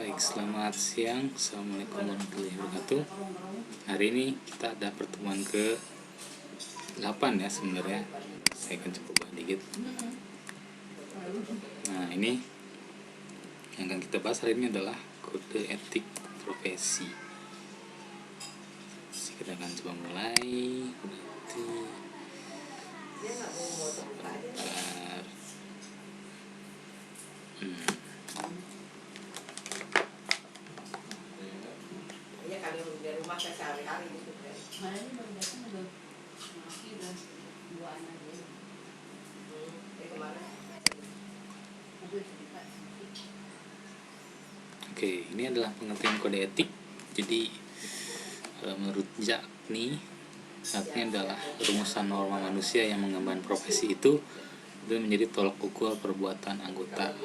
Baik, selamat siang. Assalamualaikum warahmatullahi wabarakatuh. Hari ini kita ada pertemuan ke-8 ya sebenarnya. Saya akan coba dikit. Nah, ini yang akan kita bahas hari ini adalah kode etik profesi. Kita akan coba mulai. Oke, ini adalah pengertian kode etik. Jadi menurut Jakni, artinya adalah rumusan norma manusia yang mengemban profesi itu menjadi tolak ukur perbuatan anggota,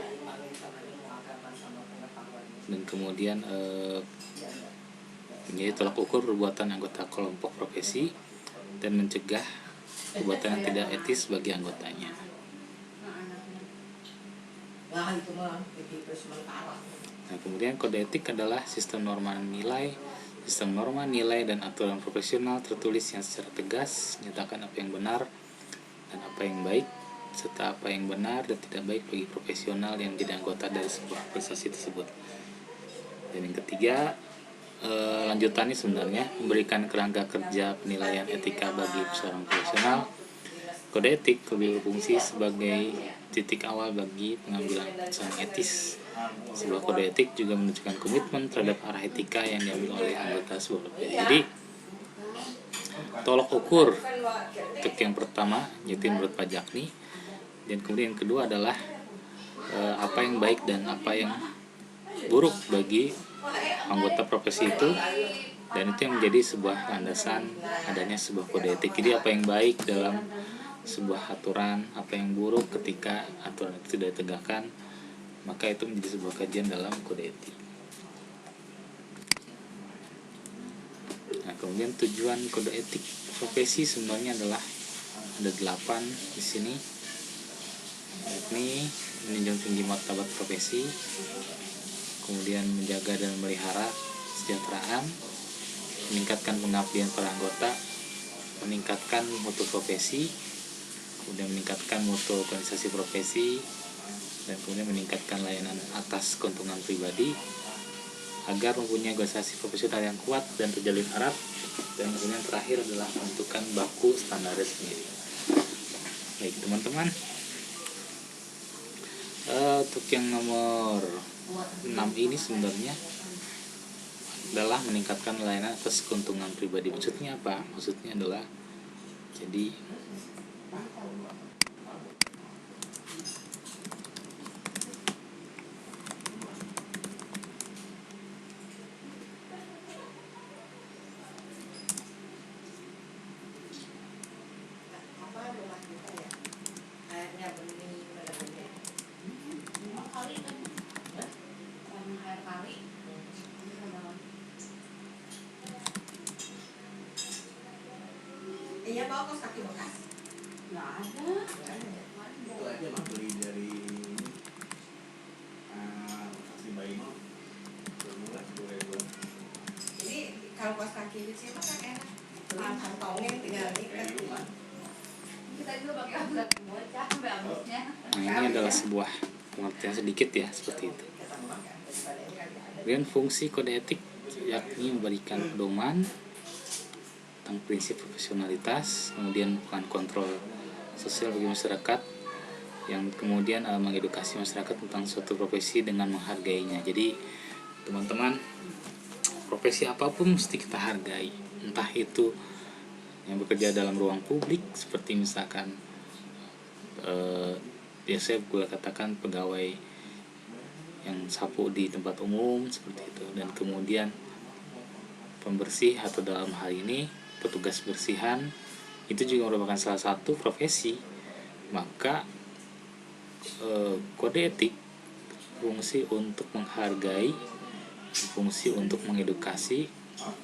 dan kemudian menjadi tolak ukur perbuatan anggota kelompok profesi dan mencegah perbuatan yang tidak etis bagi anggotanya. Nah, kemudian kode etik adalah sistem norma nilai dan aturan profesional tertulis yang secara tegas menyatakan apa yang benar dan apa yang baik, serta apa yang benar dan tidak baik bagi profesional yang menjadi anggota dari sebuah organisasi tersebut. Dan yang ketiga, lanjutannya sebenarnya memberikan kerangka kerja penilaian etika bagi seorang profesional. Kode etik berfungsi sebagai titik awal bagi pengambilan keputusan etis. Sebuah kode etik juga menunjukkan komitmen terhadap arah etika yang diambil oleh anggota sebuah profesi. Jadi, tolak ukur untuk yang pertama yaitu menurut Pak Jakni, dan kemudian yang kedua adalah apa yang baik dan apa yang buruk bagi anggota profesi itu, dan itu yang menjadi sebuah landasan adanya sebuah kode etik. Jadi apa yang baik dalam sebuah aturan, apa yang buruk ketika aturan itu tidak ditegakkan, maka itu menjadi sebuah kajian dalam kode etik. Nah, kemudian tujuan kode etik profesi sebenarnya adalah ada 8 di sini. Yakni menjunjung tinggi martabat profesi, kemudian menjaga dan memelihara kesejahteraan, meningkatkan pengabdian para anggota, meningkatkan mutu profesi, kemudian meningkatkan mutu organisasi profesi, dan kemudian meningkatkan layanan atas keuntungan pribadi agar mempunyai organisasi profesional yang kuat dan terjalin erat, dan kemudian terakhir adalah menentukan baku standar sendiri. Baik teman-teman, untuk yang nomor 6 ini sebenarnya adalah meningkatkan layanan atas keuntungan pribadi. Maksudnya apa? Maksudnya adalah jadi iya bawa kos kaki bekas. Nggak ada. Itu aja mah beli dari vaksin bayi mau. Bermula 10.000. Jadi kalau kos kaki di sini kan enak. Kantongnya tinggal ikat. Kita juga pakai alat bocah sampai habisnya. Nah, ini adalah sebuah pengertian sedikit ya, seperti itu. Kemudian fungsi kode etik yakni memberikan pedoman tentang prinsip profesionalitas, kemudian peran kontrol sosial bagi masyarakat, yang kemudian mengedukasi masyarakat tentang suatu profesi dengan menghargainya. Jadi teman-teman, profesi apapun mesti kita hargai, entah itu yang bekerja dalam ruang publik seperti misalkan biasanya gue katakan pegawai yang sapu di tempat umum seperti itu, dan kemudian pembersih atau dalam hal ini petugas bersihan itu juga merupakan salah satu profesi. Maka kode etik fungsi untuk menghargai, fungsi untuk mengedukasi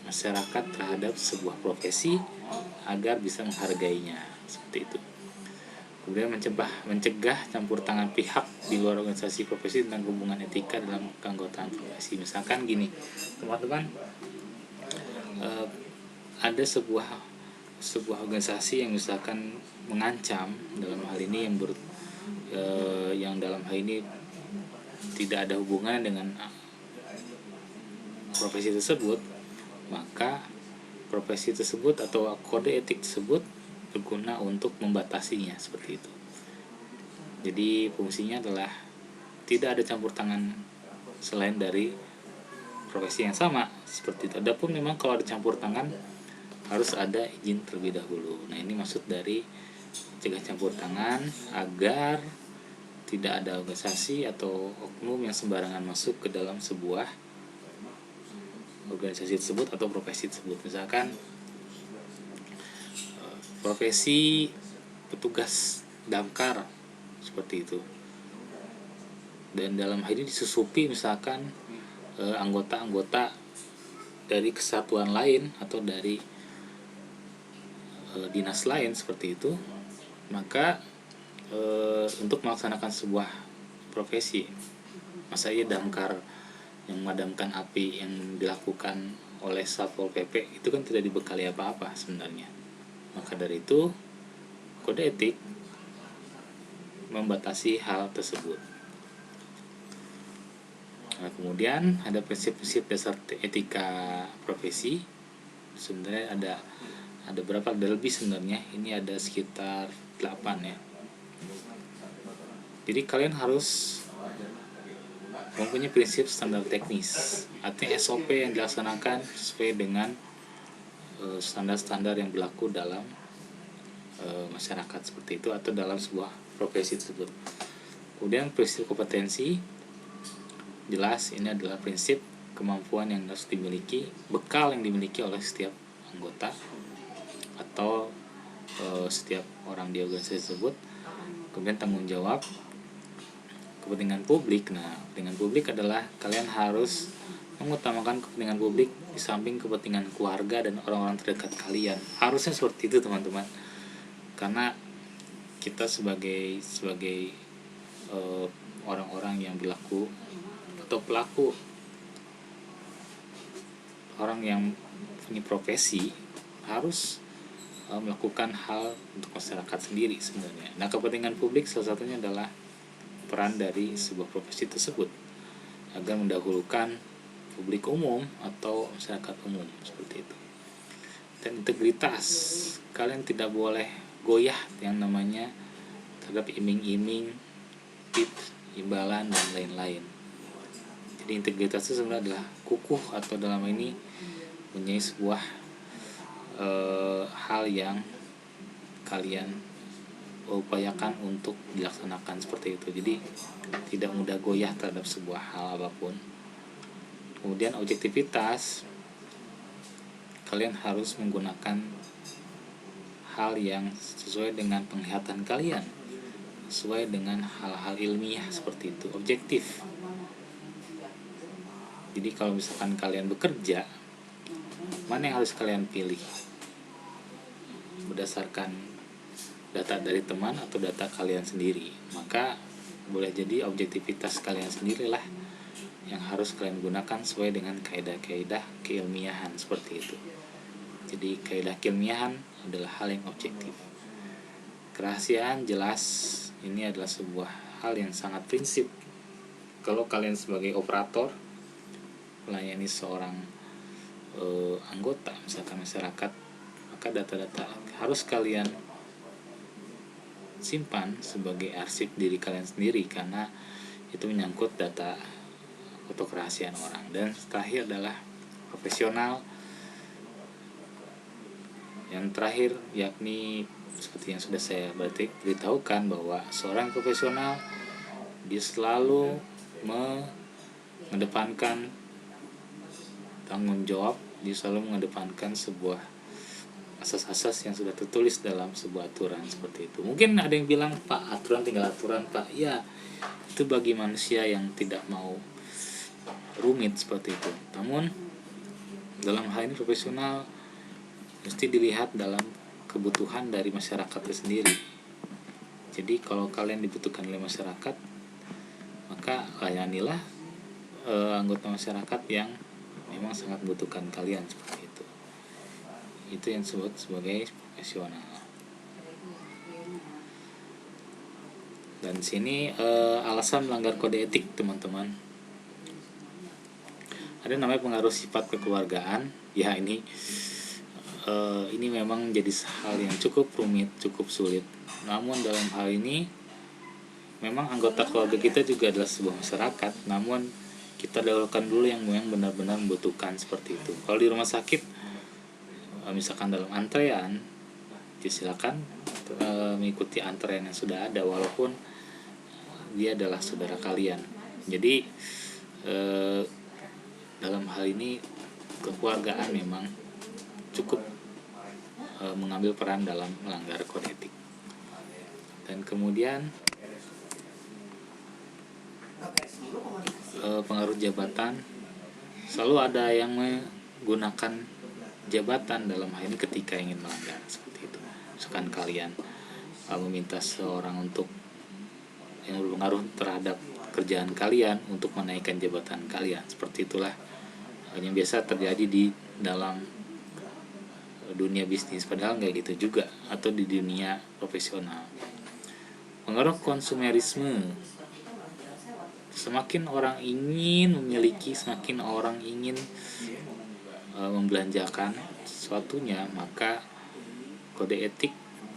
masyarakat terhadap sebuah profesi agar bisa menghargainya, seperti itu. Kemudian mencegah campur tangan pihak di luar organisasi profesi tentang hubungan etika dalam keanggotaan profesi. Misalkan gini, teman-teman, ada sebuah organisasi yang misalkan mengancam dalam hal ini yang dalam hal ini tidak ada hubungan dengan profesi tersebut, maka profesi tersebut atau kode etik tersebut berguna untuk membatasinya, seperti itu. Jadi fungsinya adalah tidak ada campur tangan selain dari profesi yang sama, seperti itu. Adapun memang kalau ada campur tangan harus ada izin terlebih dahulu. Nah, ini maksud dari cegah campur tangan agar tidak ada organisasi atau oknum yang sembarangan masuk ke dalam sebuah organisasi tersebut atau profesi tersebut. Misalkan profesi petugas damkar, seperti itu, dan dalam hal ini disusupi misalkan anggota-anggota dari kesatuan lain atau dari dinas lain, seperti itu, maka untuk melaksanakan sebuah profesi, masa iya damkar yang memadamkan api yang dilakukan oleh Satpol PP itu kan tidak dibekali apa-apa sebenarnya. Maka dari itu kode etik membatasi hal tersebut. Nah, kemudian ada prinsip-prinsip dasar etika profesi. Sebenarnya ada berapa? Ada lebih sebenarnya. Ini ada sekitar 8 ya. Jadi kalian harus mempunyai prinsip standar teknis, artinya SOP yang dilaksanakan sesuai dengan standar-standar yang berlaku dalam masyarakat, seperti itu, atau dalam sebuah profesi tersebut. Kemudian prinsip kompetensi, jelas ini adalah prinsip kemampuan yang harus dimiliki, bekal yang dimiliki oleh setiap anggota atau setiap orang di organisasi tersebut. Kemudian tanggung jawab, kepentingan publik. Nah, kepentingan publik adalah kalian harus mengutamakan kepentingan publik di samping kepentingan keluarga dan orang-orang terdekat kalian. Harusnya seperti itu, teman-teman. Karena kita sebagai orang-orang yang berlaku atau pelaku, orang yang punya profesi, harus melakukan hal untuk masyarakat sendiri sebenarnya. Nah, kepentingan publik salah satunya adalah peran dari sebuah profesi tersebut agar mendahulukan publik umum atau masyarakat umum, seperti itu. Dan integritas, kalian tidak boleh goyah yang namanya terhadap iming-iming, tips, imbalan, dan lain-lain. Jadi integritas itu sebenarnya adalah kukuh, atau dalam ini mempunyai sebuah hal yang kalian upayakan untuk dilaksanakan, seperti itu. Jadi tidak mudah goyah terhadap sebuah hal apapun. Kemudian objektivitas, kalian harus menggunakan hal yang sesuai dengan penglihatan kalian, sesuai dengan hal-hal ilmiah, seperti itu, objektif. Jadi kalau misalkan kalian bekerja, mana yang harus kalian pilih? Berdasarkan data dari teman atau data kalian sendiri? Maka boleh jadi objektivitas kalian sendirilah yang harus kalian gunakan sesuai dengan kaidah-kaidah keilmiahan, seperti itu. Jadi kaidah keilmiahan adalah hal yang objektif. Kerahasiaan, jelas ini adalah sebuah hal yang sangat prinsip. Kalau kalian sebagai operator melayani seorang anggota, misalkan masyarakat, maka data-data harus kalian simpan sebagai arsip diri kalian sendiri, karena itu menyangkut data atau kerahasiaan orang. Dan terakhir adalah profesional. Yang terakhir yakni seperti yang sudah saya beritahukan, bahwa seorang profesional dia selalu mengedepankan tanggung jawab, dia selalu mengedepankan sebuah asas-asas yang sudah tertulis dalam sebuah aturan, seperti itu. Mungkin ada yang bilang, Pak, aturan tinggal aturan, Pak. Ya, itu bagi manusia yang tidak mau rumit, seperti itu. Namun dalam hal ini profesional mesti dilihat dalam kebutuhan dari masyarakat itu sendiri. Jadi kalau kalian dibutuhkan oleh masyarakat, maka layanilah anggota masyarakat yang memang sangat membutuhkan kalian, seperti itu. Itu yang disebut sebagai profesional. Dan sini alasan melanggar kode etik, teman-teman. Ada namanya pengaruh sifat kekeluargaan. Ya, ini memang jadi hal yang cukup rumit, cukup sulit. Namun dalam hal ini memang anggota keluarga kita juga adalah sebuah masyarakat. Namun kita dahulukan dulu yang benar-benar membutuhkan, seperti itu. Kalau di rumah sakit, misalkan dalam antrean, silakan mengikuti antrean yang sudah ada, walaupun dia adalah saudara kalian. Jadi dalam hal ini kekeluargaan memang cukup mengambil peran dalam melanggar kode etik. Dan kemudian pengaruh jabatan, selalu ada yang menggunakan jabatan dalam hal ini ketika ingin melanggar, seperti itu. Misalkan kalian meminta seorang untuk yang berpengaruh terhadap kerjaan kalian untuk menaikkan jabatan kalian, seperti itulah yang biasa terjadi di dalam dunia bisnis, padahal nggak gitu juga, atau di dunia profesional. Pengaruh konsumerisme, semakin orang ingin memiliki, semakin orang ingin membelanjakan sesuatunya, maka kode etik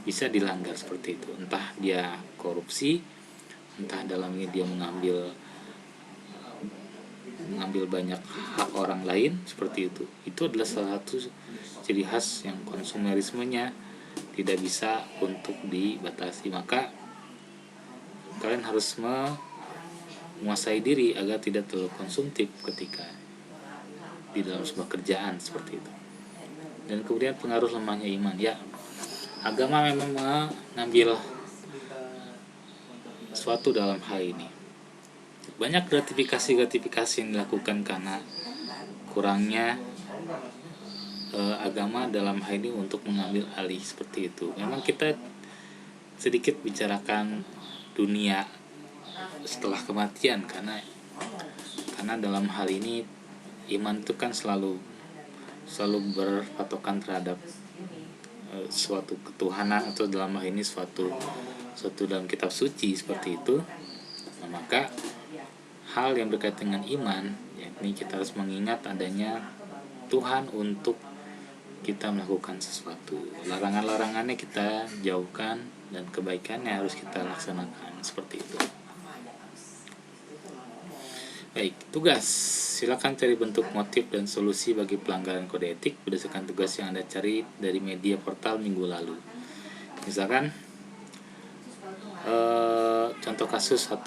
bisa dilanggar, seperti itu. Entah dia korupsi, entah dalamnya dia mengambil banyak hak orang lain, seperti itu. Itu adalah salah satu ciri khas yang konsumerismenya tidak bisa untuk dibatasi. Maka kalian harus menguasai diri agar tidak terlalu konsumtif ketika di dalam sebuah kerjaan, seperti itu. Dan kemudian pengaruh lemahnya iman. Ya, agama memang mengambil suatu dalam hal ini. Banyak gratifikasi yang dilakukan karena kurangnya agama dalam hal ini untuk mengambil alih, seperti itu. Memang kita sedikit bicarakan dunia setelah kematian, karena dalam hal ini iman itu kan selalu berpatokan terhadap suatu ketuhanan, atau dalam hal ini suatu dalam kitab suci, seperti itu. Nah, maka hal yang berkaitan dengan iman, yakni kita harus mengingat adanya Tuhan untuk kita melakukan sesuatu. Larangan-larangannya kita jauhkan, dan kebaikannya harus kita laksanakan, seperti itu. Baik, tugas. Silakan cari bentuk, motif, dan solusi bagi pelanggaran kode etik berdasarkan tugas yang Anda cari dari media portal minggu lalu. Misalkan contoh kasus 1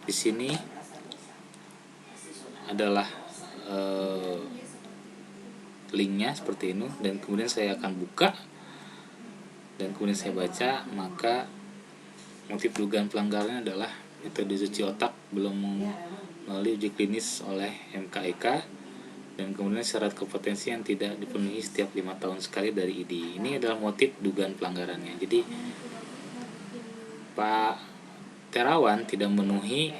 di sini adalah linknya seperti ini, dan kemudian saya akan buka dan kemudian saya baca. Maka motif dugaan pelanggarannya adalah metode cuci otak belum melalui uji klinis oleh MKEK, dan kemudian syarat kompetensi yang tidak dipenuhi setiap 5 tahun sekali dari ID. Ini adalah motif dugaan pelanggarannya. Jadi Pak Terawan tidak memenuhi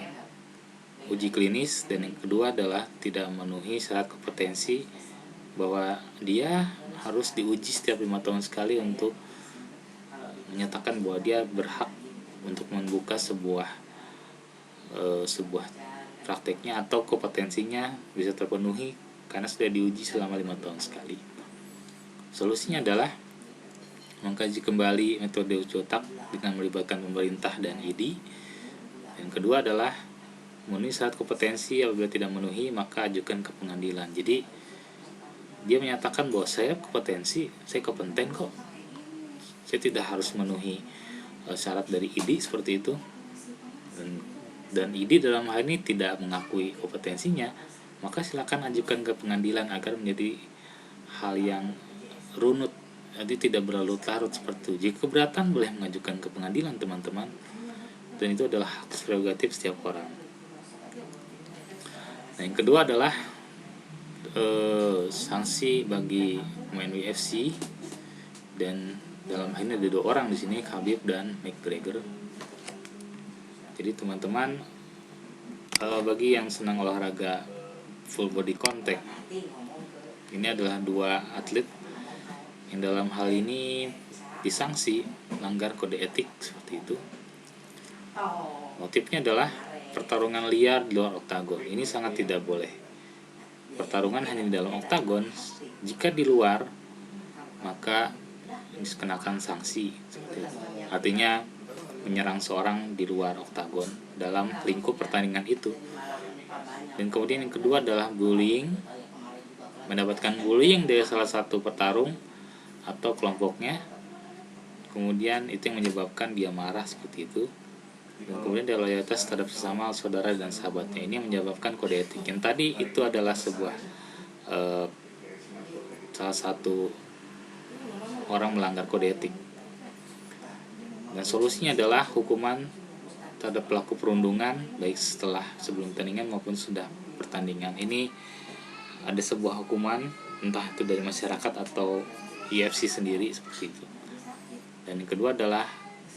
uji klinis, dan yang kedua adalah tidak memenuhi syarat kompetensi bahwa dia harus diuji setiap 5 tahun sekali untuk menyatakan bahwa dia berhak untuk membuka sebuah prakteknya atau kompetensinya bisa terpenuhi karena sudah diuji selama 5 tahun sekali. Solusinya adalah mengkaji kembali metode uji otak dengan melibatkan pemerintah dan ID. Yang kedua adalah memenuhi syarat kompetensi. Apabila tidak memenuhi, maka ajukan ke pengadilan. Jadi dia menyatakan bahwa saya kompetensi, saya kompeten kok, saya tidak harus memenuhi syarat dari ID, seperti itu. Dan ID dalam hal ini tidak mengakui kompetensinya, maka silakan ajukan ke pengadilan agar menjadi hal yang runut, jadi tidak berlarut-larut, seperti itu. Jika keberatan, boleh mengajukan ke pengadilan, teman-teman, dan itu adalah hak prerogatif setiap orang. Nah, yang kedua adalah sanksi bagi pemain UFC dan Dalam hal ini ada 2 orang di sini, Khabib dan McGregor. Jadi teman-teman, bagi yang senang olahraga full body contact, ini adalah 2 atlet yang dalam hal ini disangsi melanggar kode etik seperti itu. Motifnya adalah pertarungan liar di luar oktagon. Ini sangat tidak boleh. Pertarungan hanya di dalam oktagon. Jika di luar, maka dikenakan sanksi seperti itu. Artinya menyerang seorang di luar oktagon dalam lingkup pertandingan itu. Dan kemudian yang kedua adalah bullying, mendapatkan bullying dari salah satu petarung atau kelompoknya, kemudian itu yang menyebabkan dia marah seperti itu. Dan kemudian dia loyalitas terhadap sesama saudara dan sahabatnya, ini yang menyebabkan kode etik. Yang tadi itu adalah sebuah salah satu orang melanggar kode etik. Dan solusinya adalah hukuman terhadap pelaku perundungan baik sebelum pertandingan maupun sudah pertandingan. Ini ada sebuah hukuman, entah itu dari masyarakat atau UFC sendiri seperti itu. Dan yang kedua adalah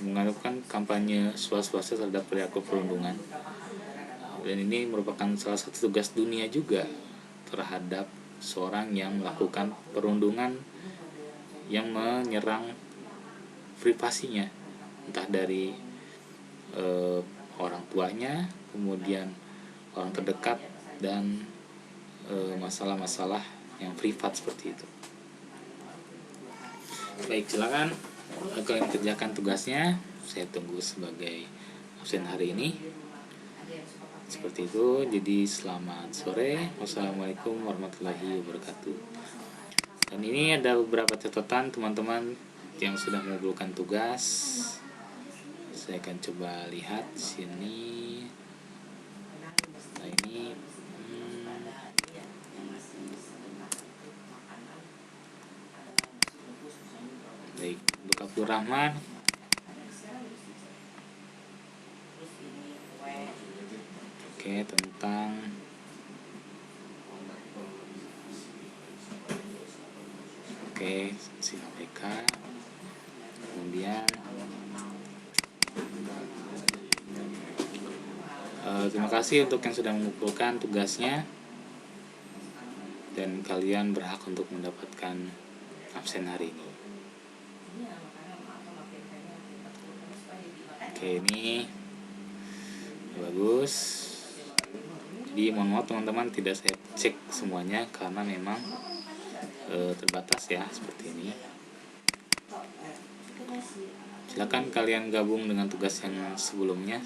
melakukan kampanye swasta terhadap perilaku perundungan. Dan ini merupakan salah satu tugas dunia juga terhadap seorang yang melakukan perundungan yang menyerang privasinya, entah dari orang tuanya, kemudian orang terdekat, dan masalah-masalah yang privat seperti itu. Baik, silakan kalian kerjakan tugasnya. Saya tunggu sebagai absen hari ini. Seperti itu. Jadi selamat sore. Wassalamualaikum warahmatullahi wabarakatuh. Dan ini ada beberapa catatan teman-teman yang sudah mengumpulkan tugas. Saya akan coba lihat sini. Nah, ini baik, untuk Abdul Rahman. Oke, tentang Sinapeka. Kemudian terima kasih untuk yang sudah mengumpulkan tugasnya, dan kalian berhak untuk mendapatkan absen hari ini. Oke, ini bagus. Jadi mohon maaf teman-teman, tidak saya cek semuanya karena memang terbatas ya, seperti ini. Silakan kalian gabung dengan tugas yang sebelumnya,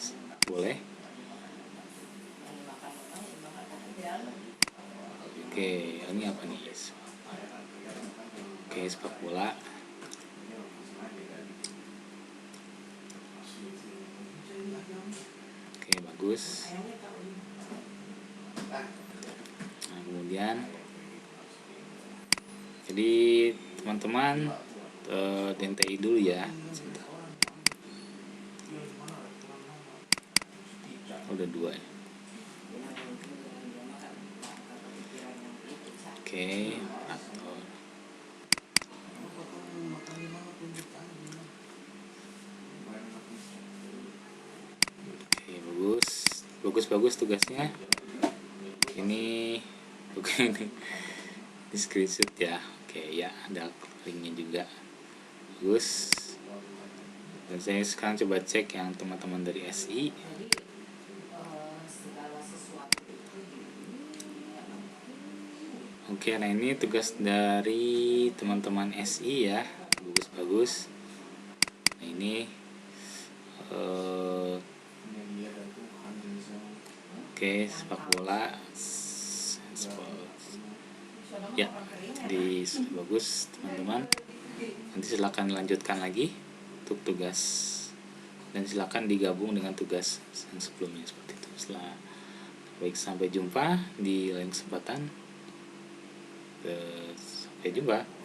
boleh. Oke, ini apa nih? Oke, sepak bola. Oke, bagus. Nah, kemudian jadi teman-teman DNTI dulu ya. Udah 2 ya. Oke, operator. Oke, bagus tugasnya. Ini bukan di screenshot ya. Oke ya, ada linknya juga. Bagus. Dan saya sekarang coba cek yang teman-teman dari SI. Oke, nah ini tugas dari teman-teman SI ya. Bagus. Nah, ini oke, sepak bola. Ya, jadi sudah bagus teman-teman. Nanti silakan lanjutkan lagi untuk tugas, dan silakan digabung dengan tugas yang sebelumnya seperti itu. Baik, sampai jumpa di lain kesempatan. Sampai jumpa.